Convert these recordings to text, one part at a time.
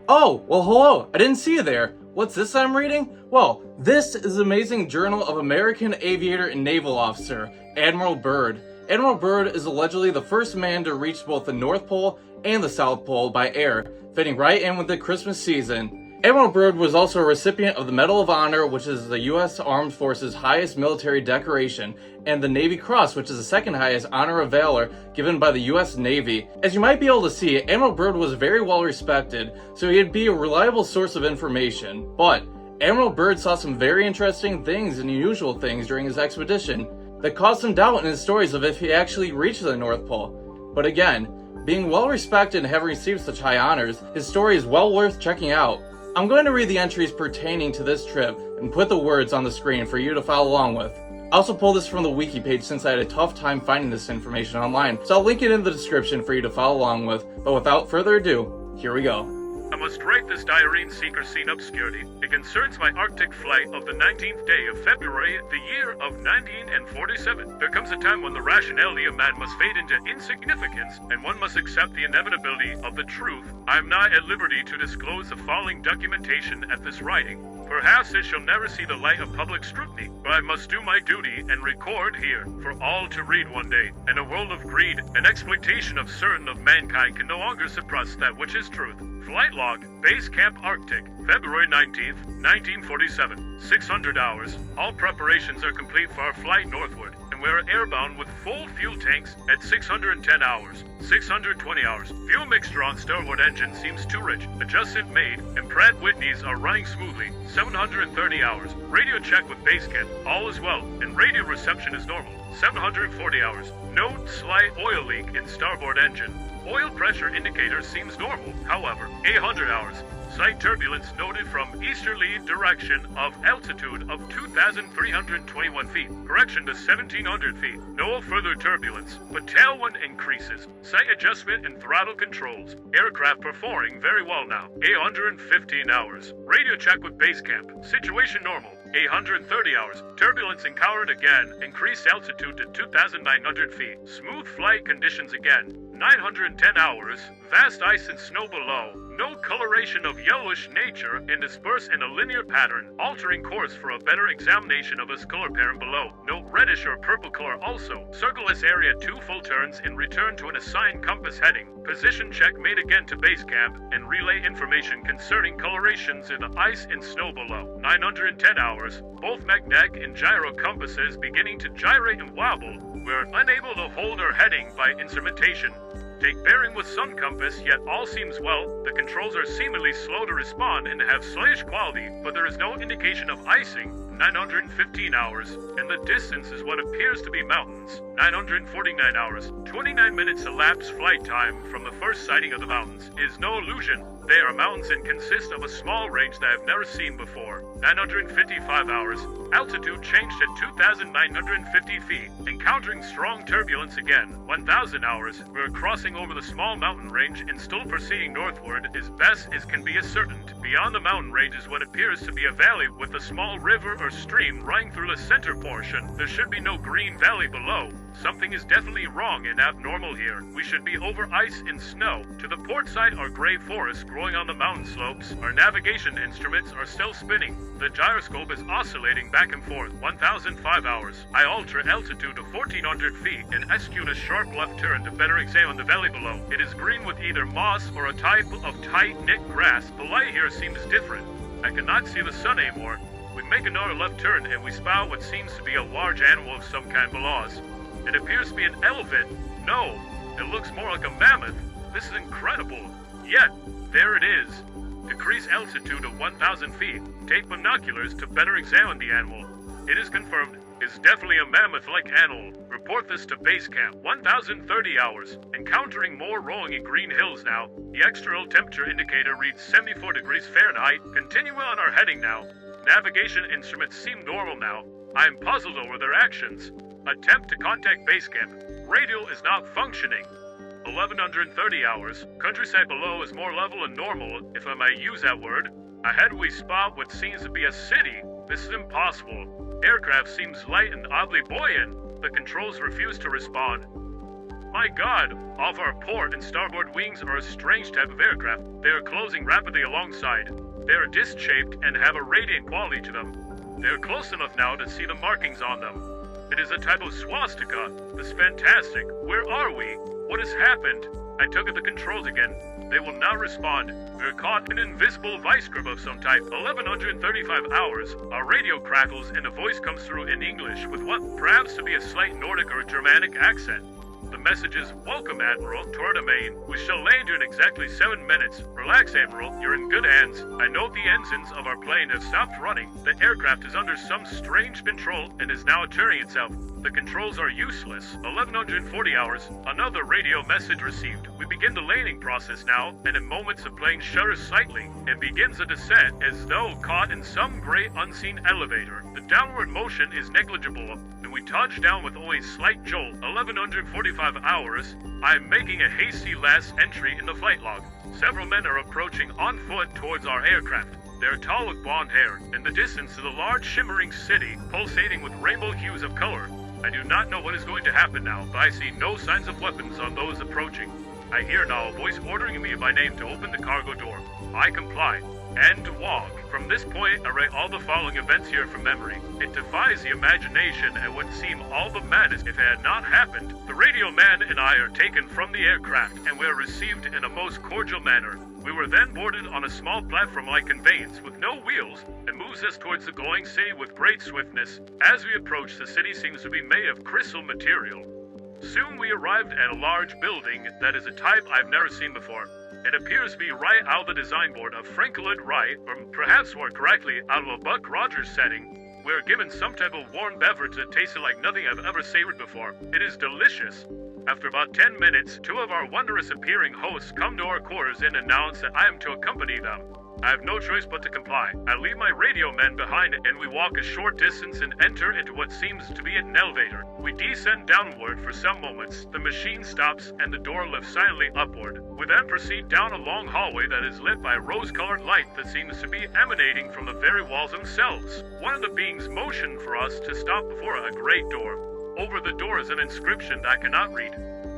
Oh, well hello, I didn't see you there. What's this I'm reading? Well, this is the amazing journal of American aviator and naval officer, Admiral Byrd. Admiral Byrd is allegedly the first man to reach both the North Pole and the South Pole by air, fitting right in with the Christmas season. Admiral Byrd was also a recipient of the Medal of Honor, which is the U.S. Armed Forces' highest military decoration, and the Navy Cross, which is the second highest honor of valor given by the U.S. Navy. As you might be able to see, Admiral Byrd was very well respected, so he'd be a reliable source of information. But Admiral Byrd saw some very interesting things and unusual things during his expedition that caused some doubt in his stories of if he actually reached the North Pole. But again, being well respected and having received such high honors, his story is well worth checking out. I'm going to read the entries pertaining to this trip and put the words on the screen for you to follow along with. I also pulled this from the wiki page since I had a tough time finding this information online, so I'll link it in the description for you to follow along with, but without further ado, here we go. I must write this diary in secrecy and obscurity. It concerns my Arctic flight of the 19th day of February, the year of 1947. There comes a time when the rationality of man must fade into insignificance, and one must accept the inevitability of the truth. I am not at liberty to disclose the following documentation at this writing. Perhaps it shall never see the light of public scrutiny, but I must do my duty and record here for all to read one day. In a world of greed and exploitation of certain of mankind can no longer suppress that which is truth. Flight log, Base Camp Arctic, February 19th, 1947, 600 hours. All preparations are complete for our flight northward, and we are airbound with full fuel tanks at 610 hours. 620 hours. Fuel mixture on starboard engine seems too rich. Adjustment made, and Pratt Whitneys are running smoothly. 730 hours. Radio check with base camp. All is well, and radio reception is normal. 740 hours. Note slight oil leak in starboard engine. Oil pressure indicator seems normal. However, 800 hours. Slight turbulence noted from easterly direction of altitude of 2,321 feet. Correction to 1,700 feet. No further turbulence, but tailwind increases. Sight adjustment and throttle controls. Aircraft performing very well now. 815 hours. Radio check with base camp. Situation normal. 830 hours. Turbulence encountered again. Increased altitude to 2,900 feet. Smooth flight conditions again. 910 hours. Vast ice and snow below. No coloration of yellowish nature and dispersed in a linear pattern, altering course for a better examination of its color pattern below. Note reddish or purple color also. Circle this area 2 full turns and return to an assigned compass heading. Position check made again to base camp and relay information concerning colorations in the ice and snow below. 910 hours. Both magnetic and gyro compasses beginning to gyrate and wobble. We are unable to hold our heading by instrumentation. Take bearing with sun compass, yet all seems well. The controls are seemingly slow to respond and have sluggish quality, but there is no indication of icing. 915 hours, and the distance is what appears to be mountains. 949 hours. 29 minutes elapsed flight time from the first sighting of the mountains. It is no illusion. They are mountains and consist of a small range that I've never seen before. 955 hours. Altitude changed at 2,950 feet, encountering strong turbulence again. 1,000 hours. We are crossing over the small mountain range and still proceeding northward as best as can be ascertained. Beyond the mountain range is what appears to be a valley with a small river or stream running through the center portion. There should be no green valley below. Something is definitely wrong and abnormal here. We should be over ice and snow. To the port side are gray forests growing on the mountain slopes. Our navigation instruments are still spinning. The gyroscope is oscillating back and forth. 1,005 hours. I alter altitude to 1,400 feet and execute a sharp left turn to better examine the valley below. It is green with either moss or a type of tight-knit grass. The light here seems different. I cannot see the sun anymore. We make another left turn and we spot what seems to be a large animal of some kind below us. It appears to be an elephant. No, it looks more like a mammoth. This is incredible. Yet, there it is. Decrease altitude to 1,000 feet. Take binoculars to better examine the animal. It is confirmed. It's definitely a mammoth-like animal. Report this to base camp. 1,030 hours. Encountering more rolling in green hills now. The external temperature indicator reads 74 degrees Fahrenheit. Continuing on our heading now. Navigation instruments seem normal now. I am puzzled over their actions. Attempt to contact base camp. Radio is not functioning. 1,130 hours. Countryside below is more level and normal, if I may use that word. Ahead we spot what seems to be a city. This is impossible. Aircraft seems light and oddly buoyant. The controls refuse to respond. My god! Off our port and starboard wings are a strange type of aircraft. They are closing rapidly alongside. They are disc-shaped and have a radiant quality to them. They are close enough now to see the markings on them. It is a type of swastika. This is fantastic. Where are we? What has happened? I took at the controls again. They will now respond. We are caught in an invisible vice grip of some type. 1135 hours. Our radio crackles and a voice comes through in English with what perhaps to be a slight Nordic or Germanic accent. The message is, "Welcome, Admiral, to our domain. We shall land you in exactly 7 minutes. Relax, Admiral. You're in good hands. I note the ensigns of our plane have stopped running. The aircraft is under some strange control and is now turning itself. The controls are useless. 1140 hours. Another radio message received. We begin the landing process now, and in moments the plane shudders slightly and begins a descent as though caught in some great unseen elevator. The downward motion is negligible, and we touch down with only a slight jolt. 1145 hours. I am making a hasty last entry in the flight log. Several men are approaching on foot towards our aircraft. They are tall with blonde hair. In the distance is a large shimmering city, pulsating with rainbow hues of color. I do not know what is going to happen now, but I see no signs of weapons on those approaching. I hear now a voice ordering me by name to open the cargo door. I comply. And walk. From this point, I write all the following events here from memory. It defies the imagination and would seem all but madness if it had not happened. The radio man and I are taken from the aircraft, and we are received in a most cordial manner. We were then boarded on a small platform-like conveyance with no wheels and moves us towards the glowing city with great swiftness. As we approach, the city seems to be made of crystal material. Soon we arrived at a large building that is a type I've never seen before. It appears to be right out of the design board of Franklin Wright, or perhaps more correctly, out of a Buck Rogers setting. We are given some type of warm beverage that tasted like nothing I've ever savored before. It is delicious. After about 10 minutes, two of our wondrous appearing hosts come to our quarters and announce that I am to accompany them. I have no choice but to comply. I leave my radio men behind and we walk a short distance and enter into what seems to be an elevator. We descend downward for some moments. The machine stops and the door lifts silently upward. We then proceed down a long hallway that is lit by a rose-colored light that seems to be emanating from the very walls themselves. One of the beings motioned for us to stop before a great door. Over the door is an inscription that I cannot read.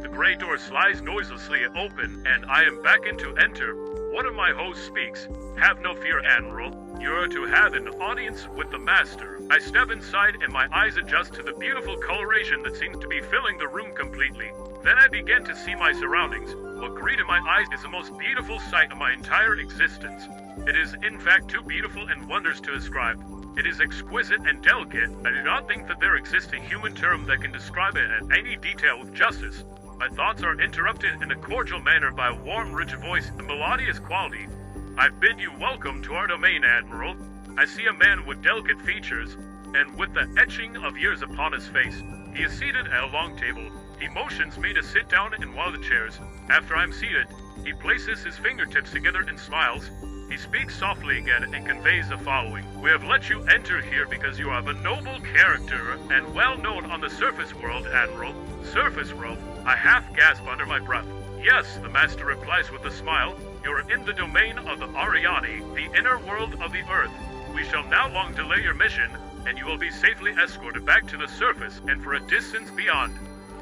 The gray door slides noiselessly open, and I am beckoned to enter. One of my hosts speaks. "Have no fear, Admiral. You are to have an audience with the Master." I step inside, and my eyes adjust to the beautiful coloration that seems to be filling the room completely. Then I begin to see my surroundings. What greeted my eyes is the most beautiful sight of my entire existence. It is, in fact, too beautiful and wondrous to describe. It is exquisite and delicate. I do not think that there exists a human term that can describe it in any detail with justice. My thoughts are interrupted in a cordial manner by a warm, rich voice and melodious quality. "I bid you welcome to our domain, Admiral." I see a man with delicate features, and with the etching of years upon his face. He is seated at a long table. He motions me to sit down in one of the chairs. After I am seated, he places his fingertips together and smiles. He speaks softly again and conveys the following. "We have let you enter here because you are of a noble character and well known on the surface world, Admiral." "Surface world?" I half gasp under my breath. "Yes," the Master replies with a smile. "You are in the domain of the Ariani, the inner world of the Earth. We shall now long delay your mission, and you will be safely escorted back to the surface and for a distance beyond.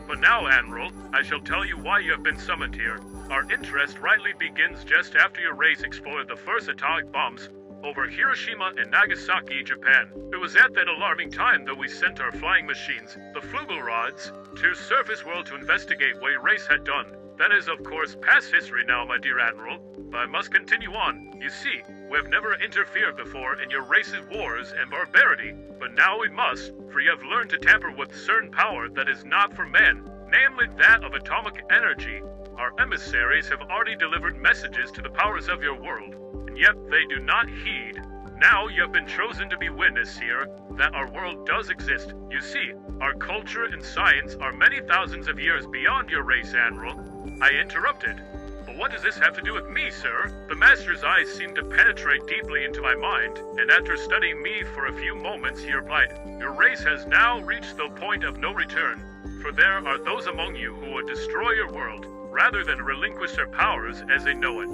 But now, Admiral, I shall tell you why you have been summoned here. Our interest rightly begins just after your race exploded the first atomic bombs over Hiroshima and Nagasaki, Japan. It was at that alarming time that we sent our flying machines, the Flugelrods, to surface world to investigate what your race had done. That is, of course, past history now, my dear Admiral, but I must continue on. You see, we have never interfered before in your race's wars and barbarity, but now we must, for you have learned to tamper with certain power that is not for men, namely that of atomic energy. Our emissaries have already delivered messages to the powers of your world, and yet they do not heed. Now you have been chosen to be witness here that our world does exist. You see, our culture and science are many thousands of years beyond your race, Admiral." I interrupted. "But what does this have to do with me, sir?" The Master's eyes seemed to penetrate deeply into my mind, and after studying me for a few moments, he replied, "Your race has now reached the point of no return, for there are those among you who would destroy your world, rather than relinquish their powers as they know it."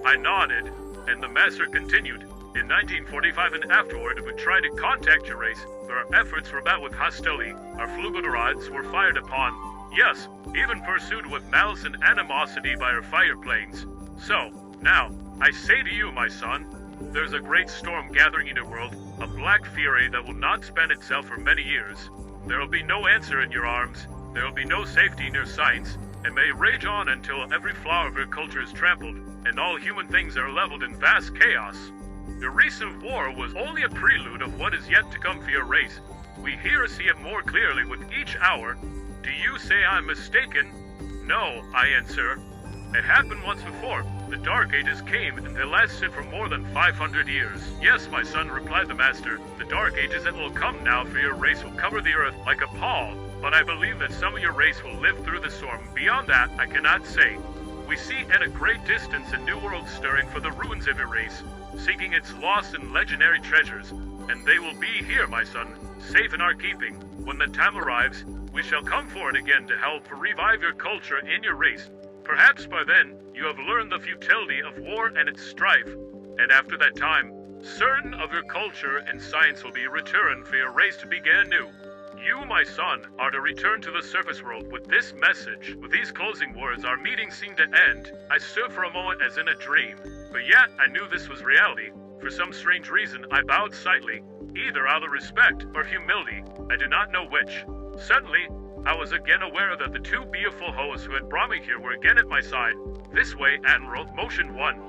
I nodded, and the Master continued, "In 1945 and afterward, we tried to contact your race, but our efforts were met with hostility. Our Flugelrods were fired upon. Yes, even pursued with malice and animosity by our fireplanes. So, now, I say to you, my son, there's a great storm gathering in the world, a black fury that will not spend itself for many years. There will be no answer in your arms, there will be no safety in your sights, and may rage on until every flower of your culture is trampled, and all human things are leveled in vast chaos. The recent war was only a prelude of what is yet to come for your race. We here see it more clearly with each hour. Do you say I'm mistaken? No, I answer. It happened once before. The Dark Ages came, and they lasted for more than 500 years. Yes, my son, replied the master. The Dark Ages that will come now for your race will cover the earth like a pall, but I believe that some of your race will live through the storm. Beyond that, I cannot say. We see at a great distance a new world stirring for the ruins of your race, seeking its lost and legendary treasures, and they will be here, my son, safe in our keeping. When the time arrives, we shall come forward again to help revive your culture and your race. Perhaps by then, you have learned the futility of war and its strife, and after that time, certain of your culture and science will be returned for your race to begin anew. You, my son, are to return to the surface world with this message. With these closing words, our meeting seemed to end. I stood for a moment as in a dream, but yet I knew this was reality. For some strange reason, I bowed slightly, either out of respect or humility, I do not know which. Suddenly, I was again aware that the two beautiful hosts who had brought me here were again at my side. This way, Admiral, motion one.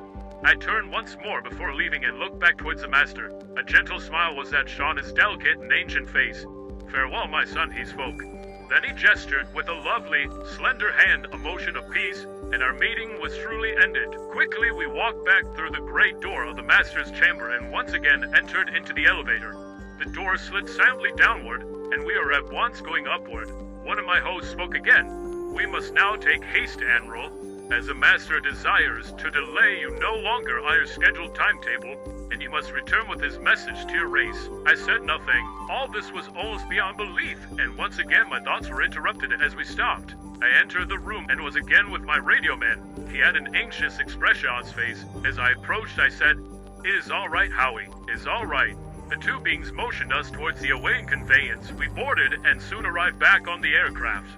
I turned once more before leaving and looked back towards the master. A gentle smile was that shone his delicate and ancient face. Farewell, my son, he spoke. Then he gestured with a lovely, slender hand a motion of peace, and our meeting was truly ended. Quickly we walked back through the great door of the master's chamber and once again entered into the elevator. The door slid silently downward, and we were at once going upward. One of my hosts spoke again. We must now take haste, Admiral, as the master desires to delay you no longer on your scheduled timetable, and you must return with his message to your race. I said nothing. All this was almost beyond belief, and once again my thoughts were interrupted as we stopped. I entered the room and was again with my radio man. He had an anxious expression on his face. As I approached, I said, "It is all right, Howie. It is all right." The two beings motioned us towards the awaiting conveyance. We boarded and soon arrived back on the aircraft.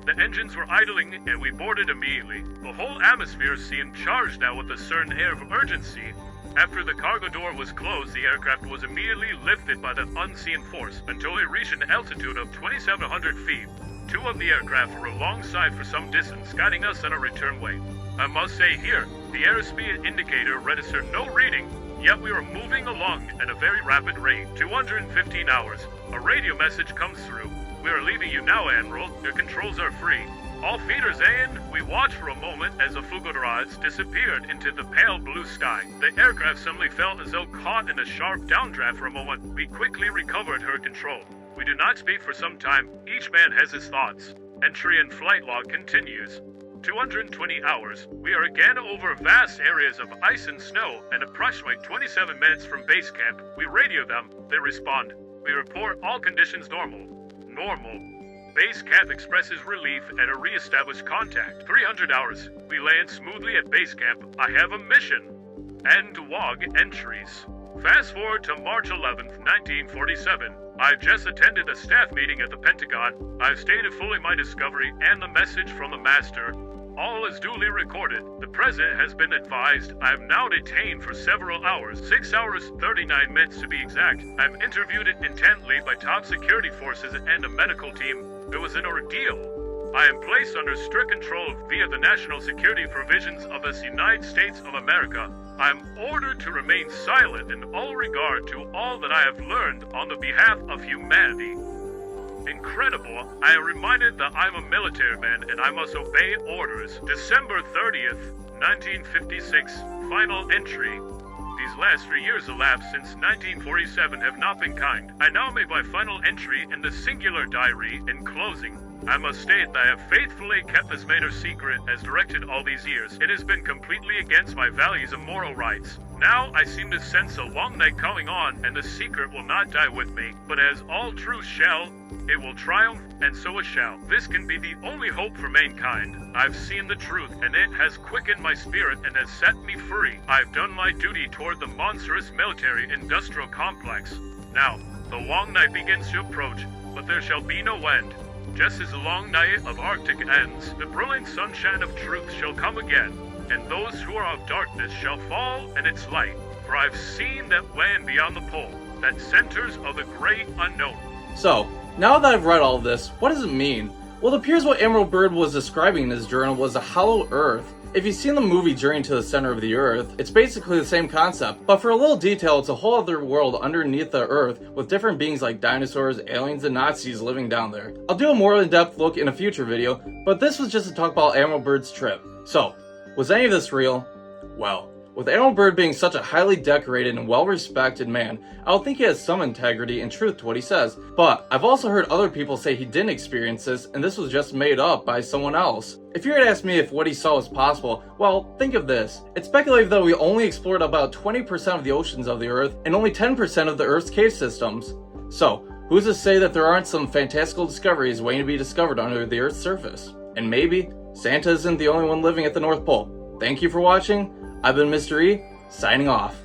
The engines were idling and we boarded immediately. The whole atmosphere seemed charged now with a certain air of urgency. After the cargo door was closed, the aircraft was immediately lifted by the unseen force until it reached an altitude of 2,700 feet. Two of the aircraft were alongside for some distance, guiding us on our return way. I must say here, the airspeed indicator registered no reading, yet we were moving along at a very rapid rate. 215 hours. A radio message comes through. We are leaving you now, Admiral. Your controls are free. All feeders in. We watched for a moment as the Fugorods disappeared into the pale blue sky. The aircraft suddenly felt as though caught in a sharp downdraft for a moment. We quickly recovered her control. We do not speak for some time. Each man has his thoughts. Entry and flight log continues. 220 hours. We are again over vast areas of ice and snow, and approximately 27 minutes from base camp. We radio them. They respond. We report all conditions normal. Normal. Base camp expresses relief at a re-established contact. 300 hours. We land smoothly at base camp. I have a mission. End WOG entries. Fast forward to March 11th, 1947. I've just attended a staff meeting at the Pentagon. I've stated fully my discovery and the message from the master. All is duly recorded. The president has been advised. I am now detained for several hours, 6 hours, 39 minutes to be exact. I'm interviewed intently by top security forces and a medical team. It was an ordeal. I am placed under strict control via the national security provisions of the United States of America. I am ordered to remain silent in all regard to all that I have learned on the behalf of humanity. Incredible, I am reminded that I'm a military man and I must obey orders. December 30th, 1956, final entry. These last 3 years elapsed since 1947 have not been kind. I now make my final entry in the singular diary in closing. I must state that I have faithfully kept this matter secret as directed all these years. It has been completely against my values and moral rights. Now I seem to sense a long night coming on, and the secret will not die with me. But as all truth shall, it will triumph, and so it shall. This can be the only hope for mankind. I've seen the truth, and it has quickened my spirit and has set me free. I've done my duty toward the monstrous military-industrial complex. Now, the long night begins to approach, but there shall be no end. Just as the long night of Arctic ends, the brilliant sunshine of truth shall come again, and those who are of darkness shall fall in its light. For I've seen that land beyond the pole, that centers of the great unknown. So, now that I've read all of this, what does it mean? Well, it appears what Admiral Byrd was describing in his journal was a hollow Earth. If you've seen the movie Journey to the Center of the Earth, it's basically the same concept, but for a little detail, it's a whole other world underneath the Earth with different beings like dinosaurs, aliens, and Nazis living down there. I'll do a more in-depth look in a future video, but this was just to talk about Admiral Byrd's trip. So, was any of this real? Well, with Admiral Byrd being such a highly decorated and well-respected man, I would think he has some integrity and truth to what he says. But I've also heard other people say he didn't experience this and this was just made up by someone else. If you were to ask me if what he saw was possible, well, think of this. It's speculated that we only explored about 20% of the oceans of the Earth and only 10% of the Earth's cave systems. So, who's to say that there aren't some fantastical discoveries waiting to be discovered under the Earth's surface? And maybe Santa isn't the only one living at the North Pole. Thank you for watching. I've been Mr. E, signing off.